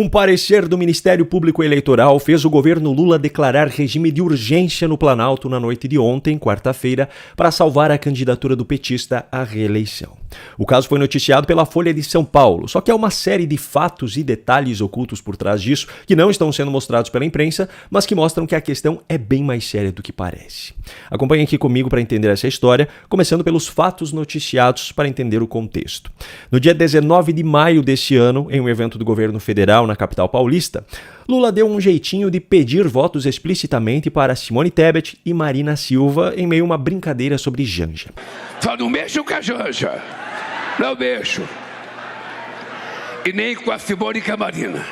Um parecer do Ministério Público Eleitoral fez o governo Lula declarar regime de urgência no Planalto na noite de ontem, quarta-feira, para salvar a candidatura do petista à reeleição. O caso foi noticiado pela Folha de São Paulo, só que há uma série de fatos e detalhes ocultos por trás disso que não estão sendo mostrados pela imprensa, mas que mostram que a questão é bem mais séria do que parece. Acompanhe aqui comigo para entender essa história, começando pelos fatos noticiados para entender o contexto. No dia 19 de maio deste ano, em um evento do governo federal na capital paulista, Lula deu um jeitinho de pedir votos explicitamente para Simone Tebet e Marina Silva em meio a uma brincadeira sobre Janja. Só não mexo com a Janja, não mexo. E nem com a Simone e com a Marina.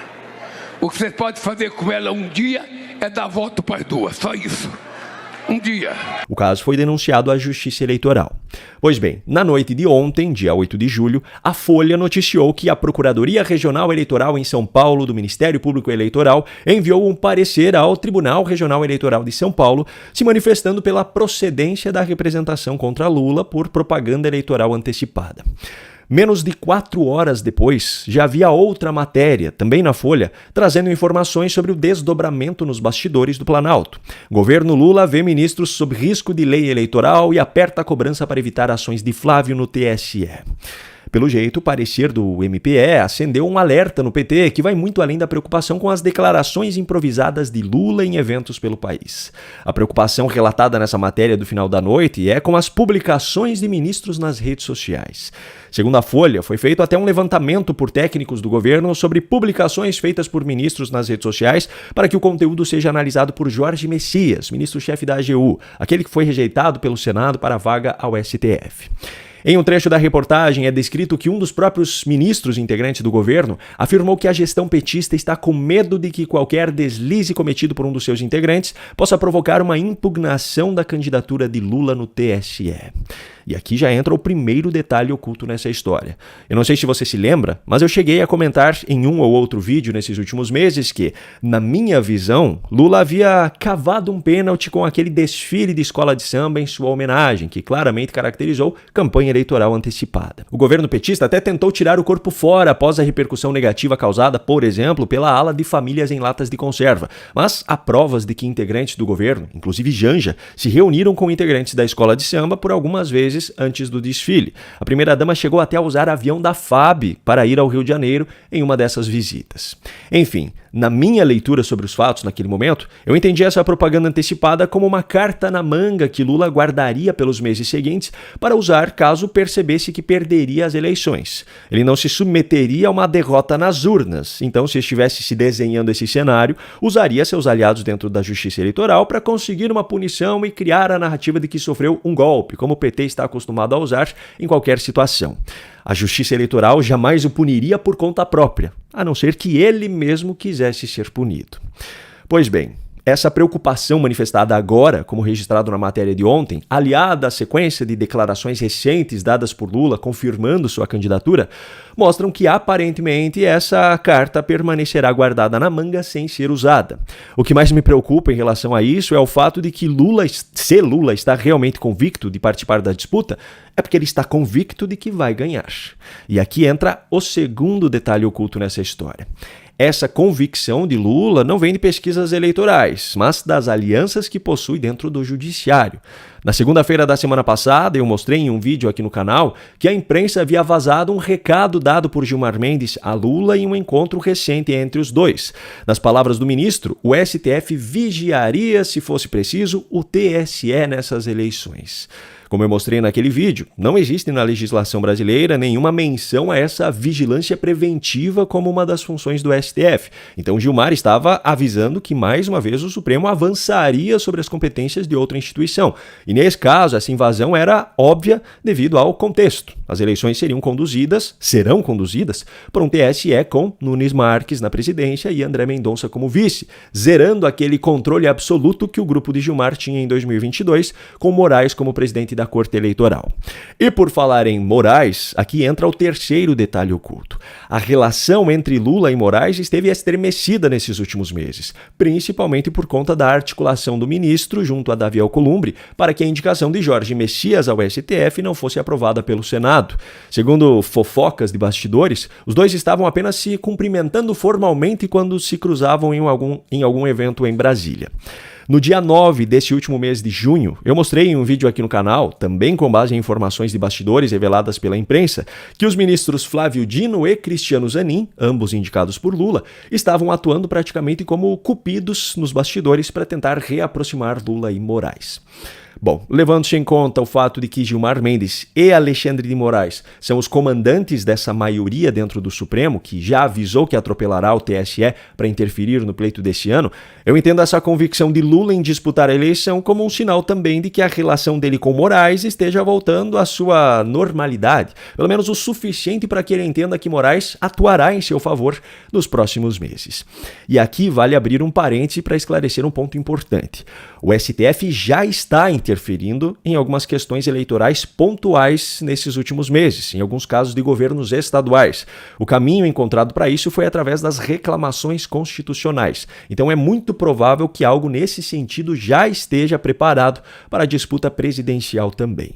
O que você pode fazer com ela um dia é dar voto para as duas, só isso. Um dia. O caso foi denunciado à Justiça Eleitoral. Pois bem, na noite de ontem, dia 8 de julho, a Folha noticiou que a Procuradoria Regional Eleitoral em São Paulo do Ministério Público Eleitoral enviou um parecer ao Tribunal Regional Eleitoral de São Paulo, se manifestando pela procedência da representação contra Lula por propaganda eleitoral antecipada. Menos de 4 horas depois, já havia outra matéria, também na Folha, trazendo informações sobre o desdobramento nos bastidores do Planalto. Governo Lula vê ministros sob risco de lei eleitoral e aperta a cobrança para evitar ações de Flávio no TSE. Pelo jeito, o parecer do MPE acendeu um alerta no PT que vai muito além da preocupação com as declarações improvisadas de Lula em eventos pelo país. A preocupação relatada nessa matéria do final da noite é com as publicações de ministros nas redes sociais. Segundo a Folha, foi feito até um levantamento por técnicos do governo sobre publicações feitas por ministros nas redes sociais para que o conteúdo seja analisado por Jorge Messias, ministro-chefe da AGU, aquele que foi rejeitado pelo Senado para a vaga ao STF. Em um trecho da reportagem é descrito que um dos próprios ministros integrantes do governo afirmou que a gestão petista está com medo de que qualquer deslize cometido por um dos seus integrantes possa provocar uma impugnação da candidatura de Lula no TSE. E aqui já entra o primeiro detalhe oculto nessa história. Eu não sei se você se lembra, mas eu cheguei a comentar em um ou outro vídeo nesses últimos meses que, na minha visão, Lula havia cavado um pênalti com aquele desfile de escola de samba em sua homenagem, que claramente caracterizou campanha eleitoral antecipada. O governo petista até tentou tirar o corpo fora após a repercussão negativa causada, por exemplo, pela ala de famílias em latas de conserva, mas há provas de que integrantes do governo, inclusive Janja, se reuniram com integrantes da escola de samba por algumas vezes antes do desfile. A primeira-dama chegou até a usar avião da FAB para ir ao Rio de Janeiro em uma dessas visitas. Enfim, na minha leitura sobre os fatos naquele momento, eu entendi essa propaganda antecipada como uma carta na manga que Lula guardaria pelos meses seguintes para usar caso percebesse que perderia as eleições. Ele não se submeteria a uma derrota nas urnas, então se estivesse se desenhando esse cenário, usaria seus aliados dentro da Justiça Eleitoral para conseguir uma punição e criar a narrativa de que sofreu um golpe, como o PT está acostumado a usar em qualquer situação. A Justiça Eleitoral jamais o puniria por conta própria, a não ser que ele mesmo quisesse ser punido. Pois bem, essa preocupação manifestada agora, como registrado na matéria de ontem, aliada à sequência de declarações recentes dadas por Lula confirmando sua candidatura, mostram que aparentemente essa carta permanecerá guardada na manga sem ser usada. O que mais me preocupa em relação a isso é o fato de que se Lula está realmente convicto de participar da disputa, é porque ele está convicto de que vai ganhar. E aqui entra o segundo detalhe oculto nessa história. Essa convicção de Lula não vem de pesquisas eleitorais, mas das alianças que possui dentro do judiciário. Na segunda-feira da semana passada, eu mostrei em um vídeo aqui no canal que a imprensa havia vazado um recado dado por Gilmar Mendes a Lula em um encontro recente entre os dois. Nas palavras do ministro, o STF vigiaria, se fosse preciso, o TSE nessas eleições. Como eu mostrei naquele vídeo, não existe na legislação brasileira nenhuma menção a essa vigilância preventiva como uma das funções do STF. Então Gilmar estava avisando que, mais uma vez, o Supremo avançaria sobre as competências de outra instituição. E nesse caso, essa invasão era óbvia devido ao contexto. As eleições serão conduzidas por um TSE com Nunes Marques na presidência e André Mendonça como vice, zerando aquele controle absoluto que o grupo de Gilmar tinha em 2022, com Moraes como presidente da Corte Eleitoral. E por falar em Moraes, aqui entra o terceiro detalhe oculto. A relação entre Lula e Moraes esteve estremecida nesses últimos meses, principalmente por conta da articulação do ministro junto a Davi Alcolumbre para que a indicação de Jorge Messias ao STF não fosse aprovada pelo Senado. Segundo fofocas de bastidores, os dois estavam apenas se cumprimentando formalmente quando se cruzavam em algum evento em Brasília. No dia 9 desse último mês de junho, eu mostrei em um vídeo aqui no canal, também com base em informações de bastidores reveladas pela imprensa, que os ministros Flávio Dino e Cristiano Zanin, ambos indicados por Lula, estavam atuando praticamente como cupidos nos bastidores para tentar reaproximar Lula e Moraes. Bom, levando-se em conta o fato de que Gilmar Mendes e Alexandre de Moraes são os comandantes dessa maioria dentro do Supremo, que já avisou que atropelará o TSE para interferir no pleito desse ano, eu entendo essa convicção de Lula em disputar a eleição como um sinal também de que a relação dele com Moraes esteja voltando à sua normalidade, pelo menos o suficiente para que ele entenda que Moraes atuará em seu favor nos próximos meses. E aqui vale abrir um parêntese para esclarecer um ponto importante. O STF já está interferindo em algumas questões eleitorais pontuais nesses últimos meses, em alguns casos de governos estaduais. O caminho encontrado para isso foi através das reclamações constitucionais. Então é muito provável que algo nesse sentido já esteja preparado para a disputa presidencial também.